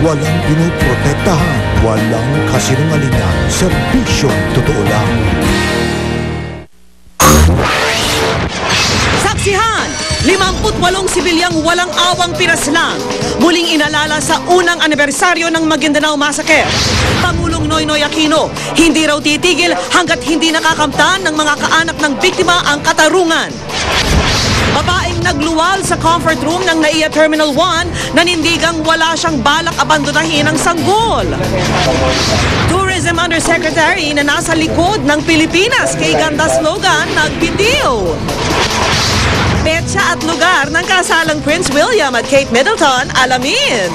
walang pinoprotektahan, walang kasinungalingan, serbisyong totoo lang. Saksihan! 58 sibilyang walang awang pinaslang. Muling inalala sa unang anibersaryo ng Maguindanao Massacre. Pangulong Noynoy Aquino, hindi raw titigil hanggat hindi nakakamtan ng mga kaanak ng biktima ang katarungan. Babaeng nagluwal sa comfort room ng NAIA Terminal 1 nanindigang wala siyang balak abandonahin ang sanggol. Tourism Undersecretary na nasa likod ng Pilipinas kay ganda slogan nagbitiw. Petsa at lugar ng kasalang Prince William at Kate Middleton, alamin.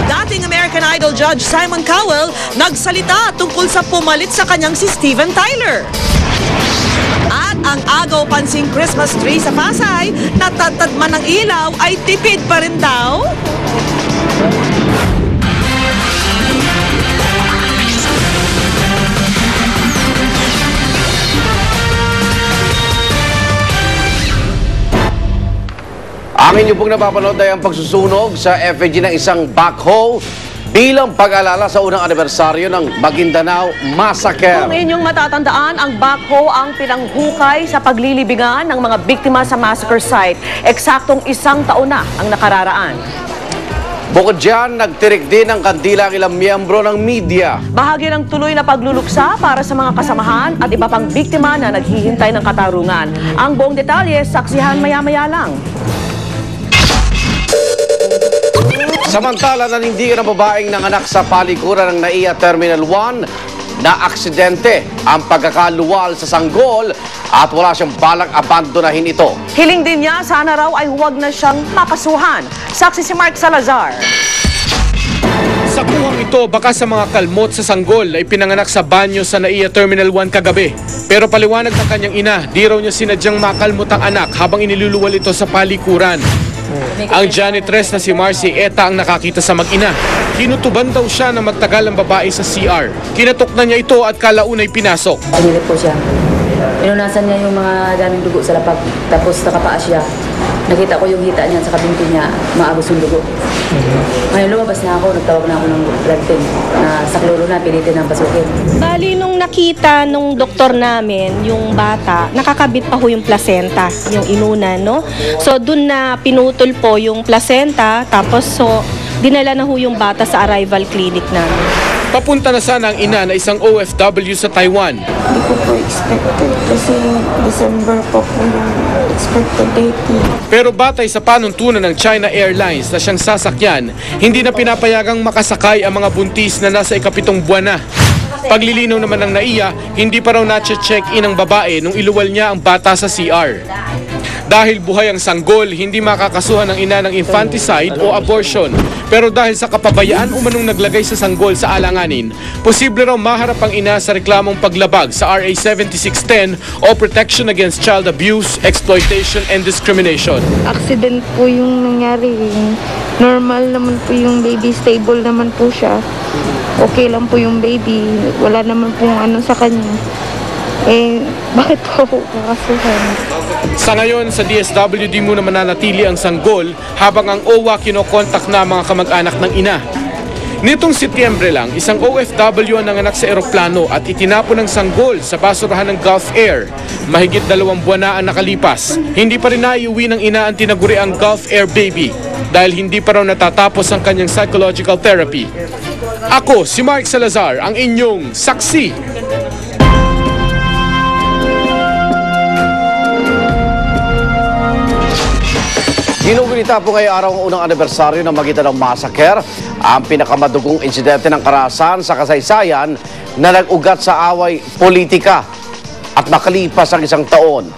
Dating American Idol judge Simon Cowell nagsalita tungkol sa pumalit sa kanyang si Steven Tyler. At ang agaw pansing Christmas tree sa Pasay, natatad man ng ilaw ay tipid pa rin daw. Ang inyo pong napapanood ay ang pagsusunog sa effigy ng isang backhoe bilang pag-alala sa unang anibersaryo ng Maguindanao Massacre. Kung inyong matatandaan, ang backhoe ang pinanghukay sa paglilibingan ng mga biktima sa massacre site. Eksaktong 1 taon na ang nakararaan. Bukod dyan, nagtirik din ng kandila ang ilang miyembro ng media. Bahagi ng tuloy na pagluluksa para sa mga kasamahan at iba pang biktima na naghihintay ng katarungan. Ang buong detalye, saksihan maya-maya lang. Samantala, nanindigan ang babaeng nanganak sa palikuran ng NAIA Terminal 1 na aksidente ang pagkakaluwal sa sanggol at wala siyang balak abandonahin ito. Hiling din niya, sana raw ay huwag na siyang makasuhan. Saksi si Mark Salazar. Sa kuwang ito, baka sa mga kalmot sa sanggol ay pinanganak sa banyo sa NAIA Terminal 1 kagabi. Pero paliwanag ng kanyang ina, di raw niya sinadyang makalmot ang anak habang iniluluwal ito sa palikuran. Ang janitress na si Marcy Eta ang nakakita sa mag-ina. Kinutuban daw siya na magtagal ang babae sa CR. Kinatok na niya ito at kalaunay pinasok. Pagilip po siya. Inunasan niya yung mga daming dugo sa lapag. Tapos nakapaas siya. Nakita ko yung hita niya sa kabinti niya, maagos yung dugo. Ngayon lumabas na ako, nagtawag na ako ng blood team na sa kloro na, pilitin ng pasukin. Bali, nung nakita nung doktor namin, yung bata, nakakabit pa ho yung placenta, yung inuna, no? So, dun na pinutol po yung placenta, tapos so, dinala na ho yung bata sa arrival clinic namin. Papunta na sana ang ina na isang OFW sa Taiwan. Hindi ko po expected kasi December po yung expected date niya. Pero batay sa panuntunan ng China Airlines na siyang sasakyan, hindi na pinapayagang makasakay ang mga buntis na nasa ika-7 buwan na. Paglilinaw naman ng NAIA, hindi pa raw na-check-in ang babae nung iluwal niya ang bata sa CR. Dahil buhay ang sanggol, hindi makakasuhan ng ina ng infanticide o abortion. Pero dahil sa kapabayaan umanong naglagay sa sanggol sa alanganin, posible raw maharap ang ina sa reklamong paglabag sa RA 7610 o Protection Against Child Abuse, Exploitation and Discrimination. Accident po yung nangyari. Normal naman po yung baby, stable naman po siya. Okay lang po yung baby, wala naman pong ano sa kanya. Bakit po kakasuhan? Sa ngayon, sa DSWD muna mananatili ang sanggol habang ang OWA kinokontak na mga kamag-anak ng ina. Nitong Setyembre lang, isang OFW ang nanganak sa eroplano at itinapon ng sanggol sa basurahan ng Gulf Air. Mahigit 2 buwan na ang nakalipas. Hindi pa rin naiuwi ng ina ang tinaguriang Gulf Air baby dahil hindi pa raw natatapos ang kanyang psychological therapy. Ako, si Mark Salazar, ang inyong saksi. Ginugunita po ngayong araw ang unang anibersaryo ng Maguindanao Massacre, ang pinakamadugong insidente ng karahasan sa kasaysayan na nag-ugat sa away politika. At makalipas ang 1 taon,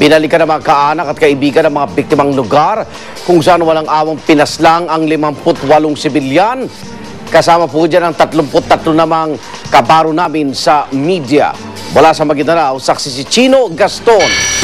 binalikan ng mga kaanak at kaibigan ng mga biktimang lugar kung saan walang awang pinaslang ang 58 sibilyan. Kasama po dyan ang 33 namang kabaro namin sa media. Wala sa Maguindanao, saksi si Chino Gaston.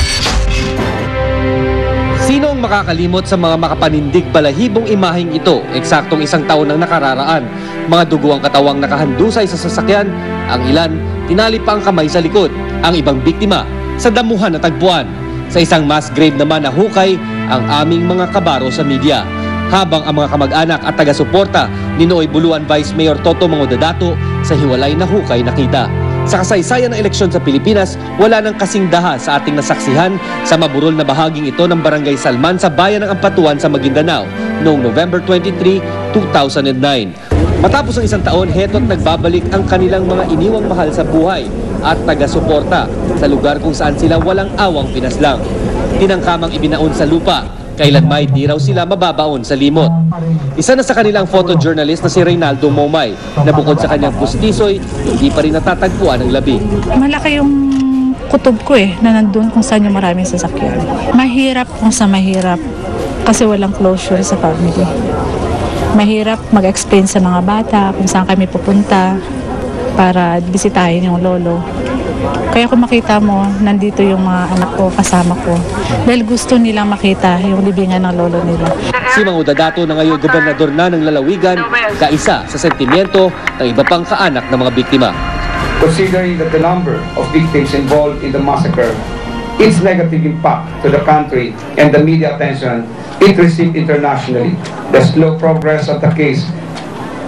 Sino ang makakalimot sa mga makapanindig balahibong imaheng ito? Eksaktong 1 taon ang nakararaan. Mga dugo ang katawang nakahandusay sa sasakyan. Ang ilan, tinali pa ang kamay sa likod. Ang ibang biktima, sa damuhan na tagpuan. Sa isang mass grave naman na hukay, ang aming mga kabaro sa media. habang ang mga kamag-anak at taga-suporta ni Nooy Buluan Vice Mayor Toto Mangodadato sa hiwalay na hukay nakita. Sa kasaysayan ng eleksyon sa Pilipinas, wala nang kasing daha sa ating nasaksihan sa maburol na bahaging ito ng Barangay Salman sa bayan ng Ampatuan sa Maguindanao noong November 23, 2009. Matapos ang isang taon, heto't nagbabalik ang kanilang mga iniwang mahal sa buhay at taga-suporta sa lugar kung saan sila walang awang pinaslang. Tinangkamang ibinaon sa lupa, kailanmay di raw sila mababaon sa limot. Isa na sa kanilang photojournalist na si Reynaldo Momay na bukod sa kanyang pustisoy, hindi pa rin natatagpuan ang labi. Malaki yung kutob ko na nandun kung saan yung maraming sasakyan. Mahirap kung sa mahirap kasi walang closure sa family. Mahirap mag-explain sa mga bata kung saan kami pupunta para bisitahin yung lolo. Kaya kung makita mo, nandito yung mga anak ko, kasama ko. Dahil gusto nilang makita yung libingan ng lolo nila. Si Mangodadato na ngayon gobernador na ng lalawigan, kaisa sa sentimiento ng iba pang kaanak ng mga biktima. Considering that the number of victims involved in the massacre, its negative impact to the country and the media attention it received internationally, the slow progress of the case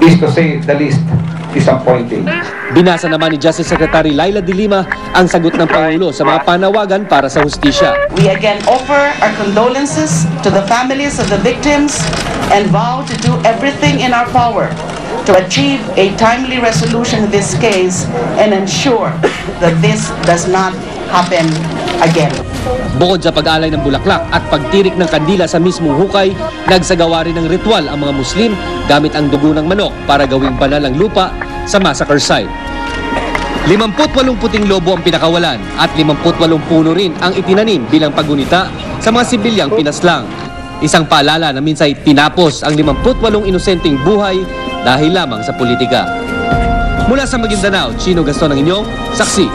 is, to say the least, disappointing. Binasa naman ni Justice Secretary Laila De Lima ang sagot ng Pangulo sa mga panawagan para sa hustisya. We again offer our condolences to the families of the victims and vow to do everything in our power to achieve a timely resolution of this case and ensure that this does not happen again. Bukod sa pag-alay ng bulaklak at pagtirik ng kandila sa mismong hukay, nagsagawa rin ng ritual ang mga Muslim gamit ang dugo ng manok para gawing banal ang lupa sa massacre site. 58 puting lobo ang pinakawalan at 58 puno rin ang itinanim bilang paggunita sa mga sibilyang pinaslang. Isang paalala na minsay tinapos ang 58 inosenteng buhay dahil lamang sa politika. Mula sa Maguindanao, Chino Gaston ang inyong saksi.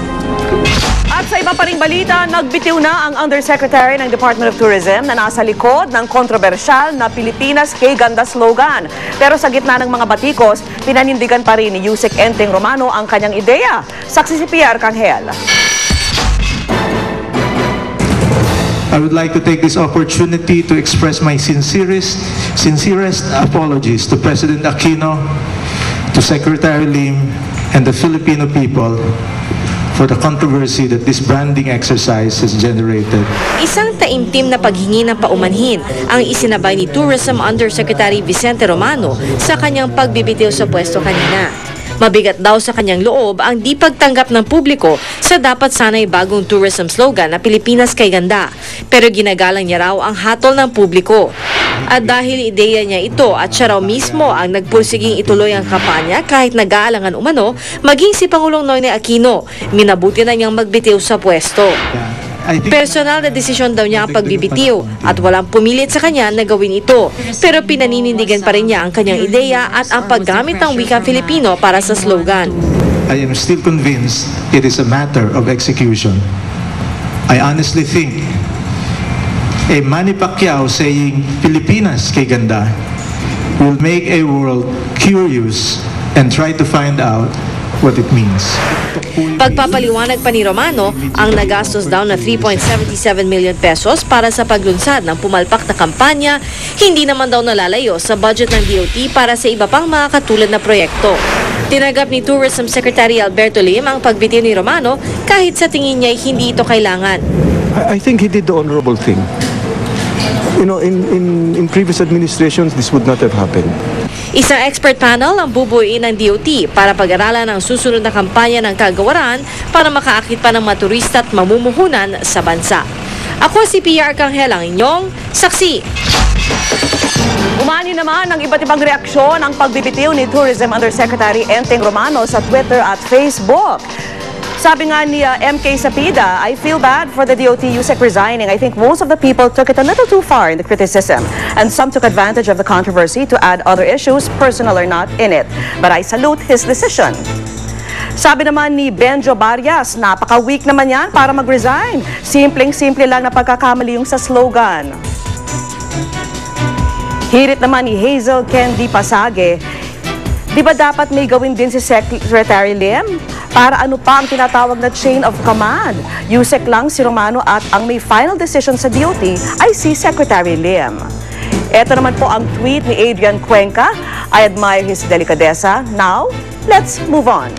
At sa iba pa ring balita, nagbitiw na ang Undersecretary ng Department of Tourism na nasa likod ng kontrobersyal na Pilipinas kay Ganda slogan. Pero sa gitna ng mga batikos, pinanindigan pa rin ni Yusek Enteng Romano ang kanyang ideya. Saksi si Pia Arcangel. I would like to take this opportunity to express my sincerest apologies to President Aquino, to Secretary Lim, and the Filipino people for the controversy that this branding exercise has generated. Isang taimtim na paghingi ng paumanhin ang isinabay ni Tourism Undersecretary Vicente Romano sa kanyang pagbibitiw sa pwesto kanina. Mabigat daw sa kanyang loob ang di pagtanggap ng publiko sa dapat sanay bagong tourism slogan na Pilipinas kay Ganda. Pero ginagalang niya raw ang hatol ng publiko. At dahil ideya niya ito at siya raw mismo ang nagpursiging ituloy ang kampanya kahit nag-aalangan umano, maging si Pangulong Noynoy Aquino, minabuti na niyang magbitiw sa pwesto. Personal na desisyon daw niya ang pagbibitiw at walang pumilit sa kanya na gawin ito. Pero pinaninindigan pa rin niya ang kanyang ideya at ang paggamit ng wikang Filipino para sa slogan. I am still convinced it is a matter of execution. I honestly think a Manny Pacquiao saying Pilipinas kay Ganda will make a world curious and try to find out what it means. Pagpapaliwanag pa ni Romano, ang nagastos daw na 3.77 million pesos para sa paglunsad ng pumalpak na kampanya, hindi naman daw nalalayo sa budget ng DOT para sa iba pang mga katulad na proyekto. Tinanggap ni Tourism Secretary Alberto Lim ang pagbitiw ni Romano kahit sa tingin niya hindi ito kailangan. I think he did the honorable thing. You know, in previous administrations, this would not have happened. Isang expert panel ang bubuuin ng DOT para pag-aralan ang susunod na kampanya ng kagawaran para makaakit pa ng mga turista at mamumuhunan sa bansa. Ako si Pia Arcangel, ang inyong saksi. Umani naman ang iba't ibang reaksyon ang pagbibitiw ni Tourism Undersecretary Enteng Romano sa Twitter at Facebook. Sabi nga ni MK Sapida, I feel bad for the DOT USEC resigning. I think most of the people took it a little too far in the criticism. And some took advantage of the controversy to add other issues, personal or not, in it. But I salute his decision. Sabi naman ni Benjo Barrias, napaka-weak naman yan para mag-resign. Simpleng-simple lang na pagkakamali yung sa slogan. Hirit naman ni Hazel Candy Pasage, di ba dapat may gawin din si Secretary Lim? Para ano pa ang tinatawag na chain of command? USEC lang si Romano at ang may final decision sa DOT ay si Secretary Lim. Ito naman po ang tweet ni Adrian Cuenca. I admire his delicadeza. Now, let's move on.